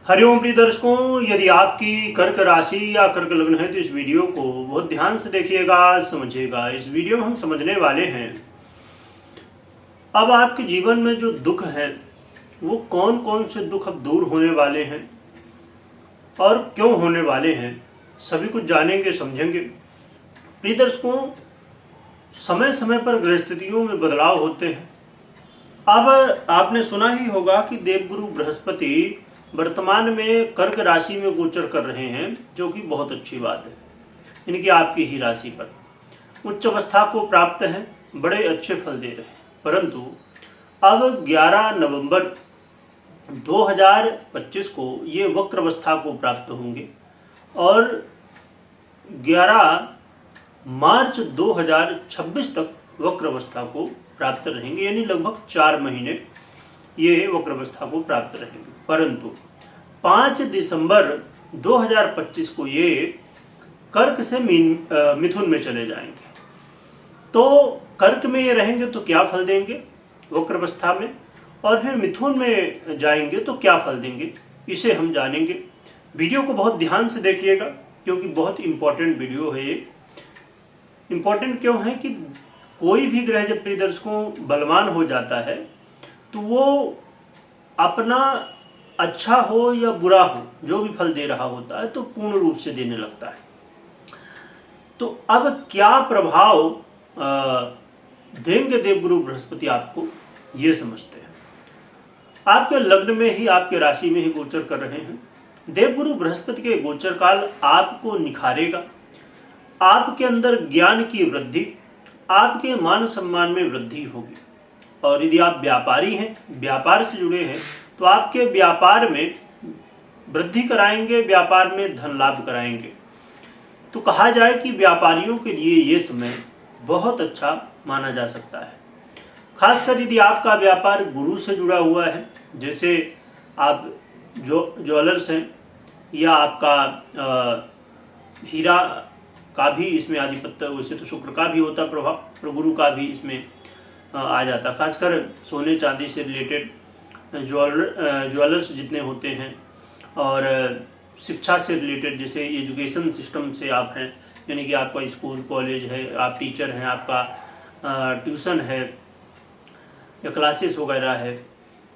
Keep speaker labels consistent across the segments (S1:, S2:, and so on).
S1: हरिओम प्रिय दर्शकों, यदि आपकी कर्क राशि या कर्क लग्न है तो इस वीडियो को बहुत ध्यान से देखिएगा, समझिएगा। इस वीडियो में हम समझने वाले हैं अब आपके जीवन में जो दुख है वो कौन कौन से दुख अब दूर होने वाले हैं और क्यों होने वाले हैं, सभी कुछ जानेंगे, समझेंगे। प्रिय दर्शकों, समय समय पर ग्रह स्थितियों में बदलाव होते हैं। अब आपने सुना ही होगा कि देवगुरु बृहस्पति वर्तमान में कर्क राशि में गोचर कर रहे हैं, जो कि बहुत अच्छी बात है। इनकी आपकी ही राशि पर उच्च अवस्था को प्राप्त है, बड़े अच्छे फल दे रहे हैं। परंतु अब 11 नवंबर 2025 को ये वक्र अवस्था को प्राप्त होंगे और 11 मार्च 2026 तक वक्र अवस्था को प्राप्त रहेंगे, यानी लगभग 4 महीने ये वक्र अवस्था को प्राप्त रहेंगे। परंतु 5 दिसंबर 2025 को ये कर्क से मिथुन में चले जाएंगे। तो कर्क में ये रहेंगे तो क्या फल देंगे वक्र अवस्था में, और फिर मिथुन में जाएंगे तो क्या फल देंगे, इसे हम जानेंगे। वीडियो को बहुत ध्यान से देखिएगा, क्योंकि बहुत इंपॉर्टेंट वीडियो है ये। इंपॉर्टेंट क्यों है कि कोई भी ग्रह जब प्रिय दर्शकों बलवान हो जाता है तो वो अपना अच्छा हो या बुरा हो, जो भी फल दे रहा होता है तो पूर्ण रूप से देने लगता है। तो अब क्या प्रभाव देंगे देवगुरु बृहस्पति आपको, ये समझते हैं। आपके लग्न में ही, आपके राशि में ही गोचर कर रहे हैं। देवगुरु बृहस्पति के गोचर काल आपको निखारेगा, आपके अंदर ज्ञान की वृद्धि, आपके मान सम्मान में वृद्धि होगी। और यदि आप व्यापारी हैं, व्यापार से जुड़े हैं, तो आपके व्यापार में वृद्धि कराएंगे, व्यापार में धन लाभ कराएंगे। तो कहा जाए कि व्यापारियों के लिए ये समय बहुत अच्छा माना जा सकता है। खासकर यदि आपका व्यापार गुरु से जुड़ा हुआ है, जैसे आप जो ज्वेलर्स हैं, या आपका हीरा का भी इसमें आधिपत्य, वैसे तो शुक्र का भी होता प्रभाव, पर गुरु का भी इसमें आ जाता। खासकर सोने चांदी से रिलेटेड ज्वेलर्स जितने होते हैं, और शिक्षा से रिलेटेड, जैसे एजुकेशन सिस्टम से आप हैं, यानी कि आपका स्कूल कॉलेज है, आप टीचर हैं, आपका ट्यूशन है या क्लासेस वगैरह है,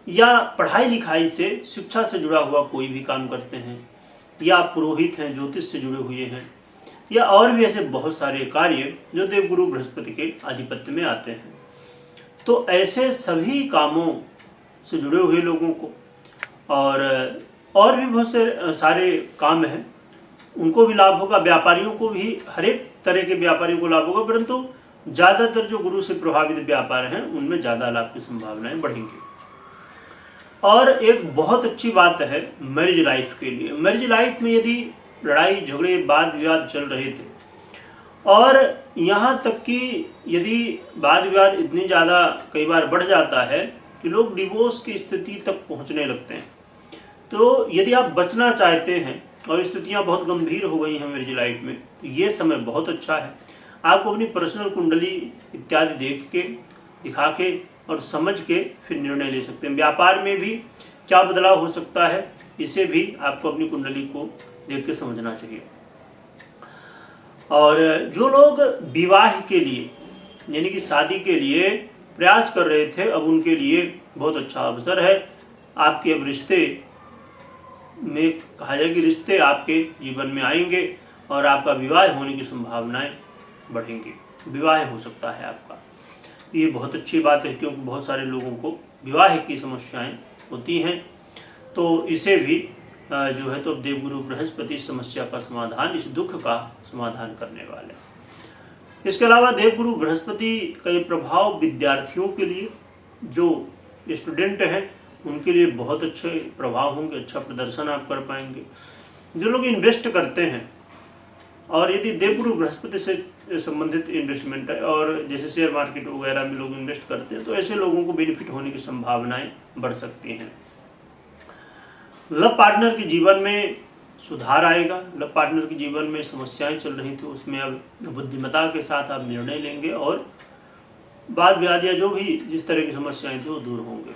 S1: या पढ़ाई लिखाई से, शिक्षा से जुड़ा हुआ कोई भी काम करते हैं, या आप पुरोहित हैं, ज्योतिष से जुड़े हुए हैं, या और भी ऐसे बहुत सारे कार्य जो देवगुरु बृहस्पति के आधिपत्य में आते हैं। तो ऐसे सभी कामों से जुड़े हुए लोगों को, और भी बहुत से सारे काम हैं, उनको भी लाभ होगा। व्यापारियों को भी, हर एक तरह के व्यापारियों को लाभ होगा, परंतु ज़्यादातर जो गुरु से प्रभावित व्यापार हैं उनमें ज़्यादा लाभ की संभावनाएं बढ़ेंगी। और एक बहुत अच्छी बात है मैरिज लाइफ के लिए। मैरिज लाइफ में यदि लड़ाई झगड़े वाद विवाद चल रहे थे, और यहाँ तक कि यदि वाद विवाद इतनी ज़्यादा कई बार बढ़ जाता है कि लोग डिवोर्स की स्थिति तक पहुँचने लगते हैं, तो यदि आप बचना चाहते हैं और स्थितियाँ बहुत गंभीर हो गई हैं मैरिज लाइफ में, तो ये समय बहुत अच्छा है। आपको अपनी पर्सनल कुंडली इत्यादि देख के, दिखा के और समझ के फिर निर्णय ले सकते हैं। व्यापार में भी क्या बदलाव हो सकता है, इसे भी आपको अपनी कुंडली को देख के समझना चाहिए। और जो लोग विवाह के लिए, यानी कि शादी के लिए प्रयास कर रहे थे, अब उनके लिए बहुत अच्छा अवसर है। आपके अब रिश्ते में, कहा जाए कि रिश्ते आपके जीवन में आएंगे और आपका विवाह होने की संभावनाएं बढ़ेंगी, विवाह हो सकता है आपका। तो ये बहुत अच्छी बात है, क्योंकि बहुत सारे लोगों को विवाह की समस्याएं होती हैं। तो इसे भी जो है तो देवगुरु बृहस्पति समस्या का समाधान, इस दुख का समाधान करने वाले। इसके अलावा देवगुरु बृहस्पति का ये प्रभाव विद्यार्थियों के लिए, जो स्टूडेंट हैं उनके लिए बहुत अच्छे प्रभाव होंगे, अच्छा प्रदर्शन आप कर पाएंगे। जो लोग इन्वेस्ट करते हैं, और यदि देवगुरु बृहस्पति से संबंधित इन्वेस्टमेंट है, और जैसे शेयर मार्केट वगैरह में लोग इन्वेस्ट करते हैं, तो ऐसे लोगों को बेनिफिट होने की संभावनाएं बढ़ सकती हैं। लव पार्टनर के जीवन में सुधार आएगा। लव पार्टनर के जीवन में समस्याएं चल रही थी, उसमें अब बुद्धिमत्ता के साथ आप निर्णय लेंगे, और वाद विवाद या जो भी जिस तरह की समस्याएं थी वो दूर होंगे।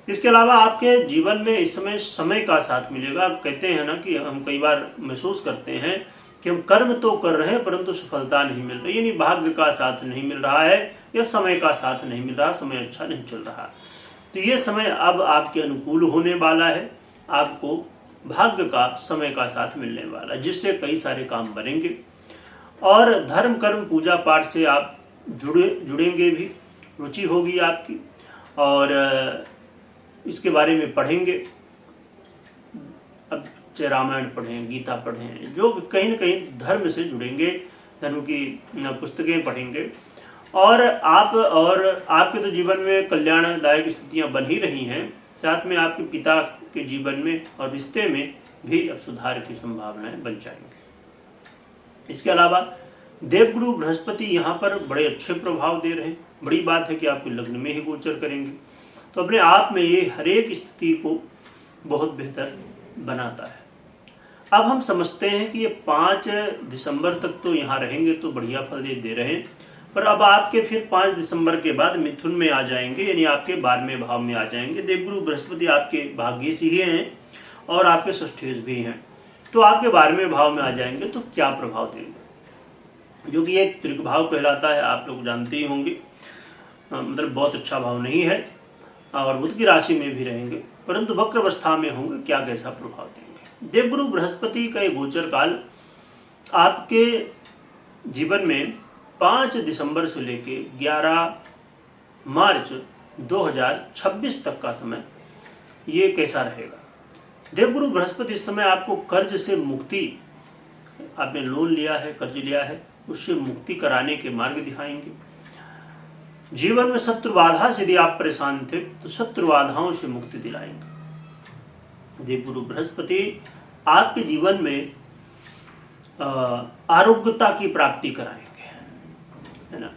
S1: इसके अलावा आपके जीवन में इस समय समय का साथ मिलेगा। कहते हैं ना कि हम कई बार महसूस करते हैं कि हम कर्म तो कर रहे हैं परंतु सफलता नहीं मिल रही, यानी भाग्य का साथ नहीं मिल रहा है या समय का साथ नहीं मिल रहा, समय अच्छा नहीं चल रहा। तो ये समय अब आपके अनुकूल होने वाला है, आपको भाग्य का समय का साथ मिलने वाला है, जिससे कई सारे काम बनेंगे और धर्म कर्म पूजा पाठ से आप जुड़ेंगे भी, रुचि होगी आपकी और इसके बारे में पढ़ेंगे। अब चाहे रामायण पढ़ें, गीता पढ़ें, जो कहीं ना कहीं धर्म से जुड़ेंगे, धर्म की पुस्तकें पढ़ेंगे और आपके तो जीवन में कल्याणदायक स्थितियां बन ही रही हैं, साथ में आपके पिता के जीवन में और रिश्ते में भी अब सुधार की संभावनाएं बन जाएंगी। इसके अलावा देवगुरु बृहस्पति यहाँ पर बड़े अच्छे प्रभाव दे रहे हैं। बड़ी बात है कि आपके लग्न में ही गोचर करेंगे, तो अपने आप में ये हर एक स्थिति को बहुत बेहतर बनाता है। अब हम समझते हैं कि ये 5 दिसंबर तक तो यहाँ रहेंगे तो बढ़िया फल दे रहे हैं, पर अब आपके फिर 5 दिसंबर के बाद मिथुन में आ जाएंगे, यानी आपके 12वें भाव में आ जाएंगे। देवगुरु बृहस्पति आपके भाग्येशी ही हैं और आपके षष्ठेश भी हैं, तो आपके 12वें भाव में आ जाएंगे तो क्या प्रभाव देंगे, जो कि एक त्रिक भाव कहलाता है, आप लोग जानते ही होंगे। मतलब बहुत अच्छा भाव नहीं है और बुध की राशि में भी रहेंगे, परंतु वक्र अवस्था में होंगे, क्या कैसा प्रभाव देंगे। देवगुरु बृहस्पति का ये गोचर काल आपके जीवन में 5 दिसंबर से लेके 11 मार्च 2026 तक का समय ये कैसा रहेगा। देवगुरु बृहस्पति इस समय आपको कर्ज से मुक्ति, आपने लोन लिया है, कर्ज लिया है, उससे मुक्ति कराने के मार्ग दिखाएंगे। जीवन में शत्रु बाधा से यदि आप परेशान थे तो शत्रु बाधाओं से मुक्ति दिलाएंगे। देवगुरु बृहस्पति आपके जीवन में आरोग्यता की प्राप्ति कराएंगे, है ना,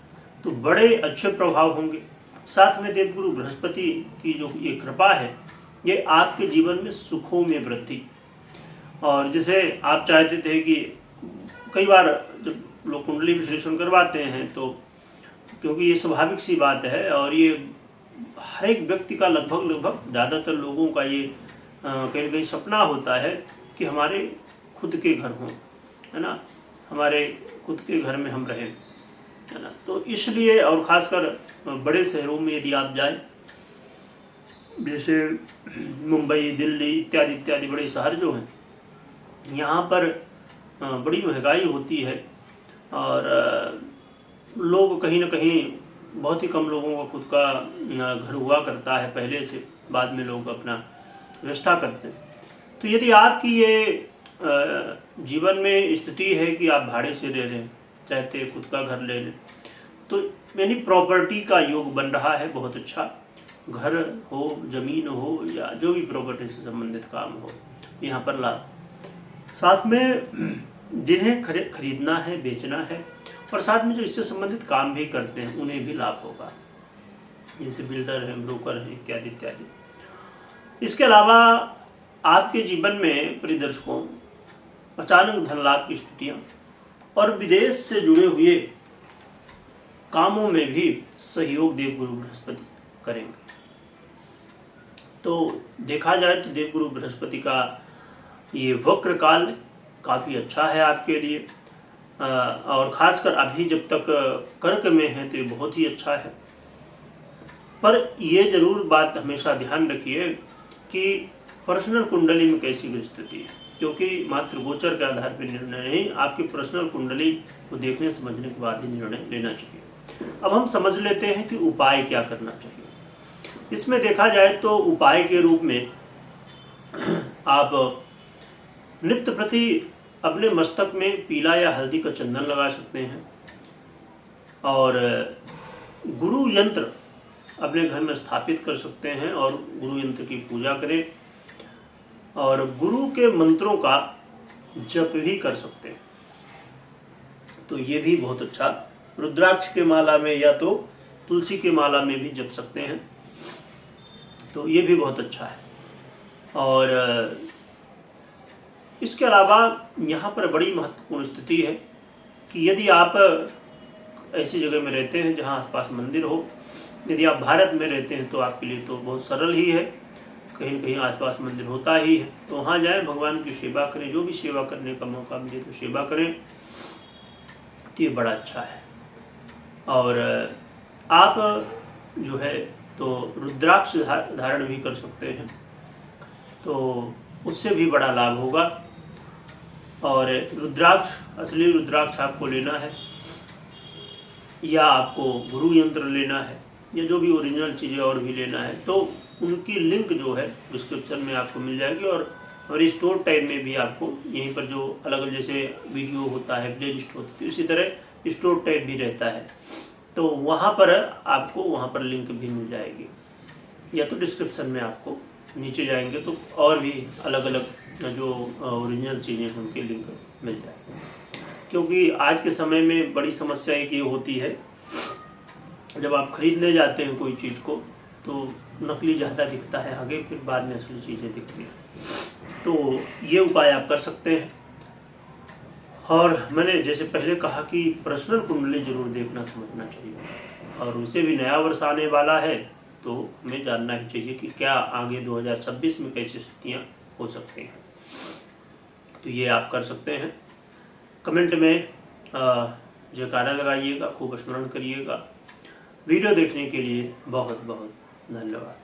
S1: तो बड़े अच्छे प्रभाव होंगे। साथ में देवगुरु बृहस्पति की जो ये कृपा है, ये आपके जीवन में सुखों में वृद्धि, और जैसे आप चाहते थे कि कई बार जब लोग कुंडली विश्लेषण करवाते हैं तो क्योंकि ये स्वाभाविक सी बात है और ये हर एक व्यक्ति का लगभग ज़्यादातर लोगों का ये कहीं कहीं सपना होता है कि हमारे खुद के घर हों, है ना, हमारे खुद के घर में हम रहें, है ना। तो इसलिए और ख़ासकर बड़े शहरों में यदि आप जाएं, जैसे मुंबई, दिल्ली इत्यादि इत्यादि बड़े शहर जो हैं, यहाँ पर बड़ी महंगाई होती है और लोग कहीं ना कहीं, बहुत ही कम लोगों का खुद का घर हुआ करता है पहले से, बाद में लोग अपना व्यवस्था करते हैं। तो यदि आपकी ये जीवन में स्थिति है कि आप भाड़े से रह लें, चाहते खुद का घर ले लें, तो यानी प्रॉपर्टी का योग बन रहा है, बहुत अच्छा, घर हो, जमीन हो या जो भी प्रॉपर्टी से संबंधित काम हो, यहाँ पर लाभ। साथ में जिन्हें खरीदना है, बेचना है और साथ में जो इससे संबंधित काम भी करते हैं उन्हें भी लाभ होगा, जैसे बिल्डर हैं, ब्रोकर हैं इत्यादि इत्यादि। इसके अलावा आपके जीवन में परिदर्शकों अचानक धन लाभ की स्थितियाँ और विदेश से जुड़े हुए कामों में भी सहयोग देवगुरु बृहस्पति करेंगे। तो देखा जाए तो देवगुरु बृहस्पति का ये वक्र काल काफ़ी अच्छा है आपके लिए, और ख़ासकर अभी जब तक कर्क में है तो ये बहुत ही अच्छा है। पर ये जरूर बात हमेशा ध्यान रखिए कि पर्सनल कुंडली में कैसी स्थिति है, क्योंकि मात्र गोचर के आधार पर निर्णय नहीं, आपकी पर्सनल कुंडली को देखने समझने के बाद ही निर्णय लेना चाहिए। अब हम समझ लेते हैं कि उपाय क्या करना चाहिए। इसमें देखा जाए तो उपाय के रूप में आप नित्य प्रति अपने मस्तक में पीला या हल्दी का चंदन लगा सकते हैं और गुरु यंत्र अपने घर में स्थापित कर सकते हैं और गुरु यंत्र की पूजा करें और गुरु के मंत्रों का जप भी कर सकते हैं। तो ये भी बहुत अच्छा, रुद्राक्ष के माला में या तो तुलसी के माला में भी जप सकते हैं, तो ये भी बहुत अच्छा है। और इसके अलावा यहाँ पर बड़ी महत्वपूर्ण स्थिति है कि यदि आप ऐसी जगह में रहते हैं जहाँ आसपास मंदिर हो, यदि आप भारत में रहते हैं तो आपके लिए तो बहुत सरल ही है, कहीं न कहीं आसपास मंदिर होता ही है, तो वहाँ जाएं, भगवान की सेवा करें। जो भी सेवा करने का मौका मिले तो सेवा करें, तो ये बड़ा अच्छा है। और आप जो है तो रुद्राक्ष धारण भी कर सकते हैं, तो उससे भी बड़ा लाभ होगा। और रुद्राक्ष, असली रुद्राक्ष आपको लेना है या आपको गुरु यंत्र लेना है या जो भी ओरिजिनल चीज़ें और भी लेना है, तो उनकी लिंक जो है डिस्क्रिप्शन में आपको मिल जाएगी। और स्टोर टाइप में भी आपको यहीं पर जो अलग अलग जैसे वीडियो होता है, प्ले लिस्ट होती है, इसी तरह स्टोर टाइप भी रहता है, तो वहाँ पर आपको वहाँ पर लिंक भी मिल जाएगी, या तो डिस्क्रिप्शन में आपको नीचे जाएंगे तो और भी अलग अलग जो ओरिजिनल चीज़ें हैं उनके लिंक मिल जाएंगे। क्योंकि आज के समय में बड़ी समस्या एक ये होती है, जब आप खरीदने जाते हैं कोई चीज़ को तो नकली ज़्यादा दिखता है आगे, फिर बाद में असली चीज़ें दिखती हैं। तो ये उपाय आप कर सकते हैं। और मैंने जैसे पहले कहा कि पर्सनल कुंडली जरूर देखना समझना चाहिए, और उसे भी नया वर्ष आने वाला है तो हमें जानना ही चाहिए कि क्या आगे 2026 में कैसी स्थितियाँ हो सकती हैं। तो ये आप कर सकते हैं। कमेंट में जयकारा लगाइएगा, खूब स्मरण करिएगा। वीडियो देखने के लिए बहुत बहुत धन्यवाद।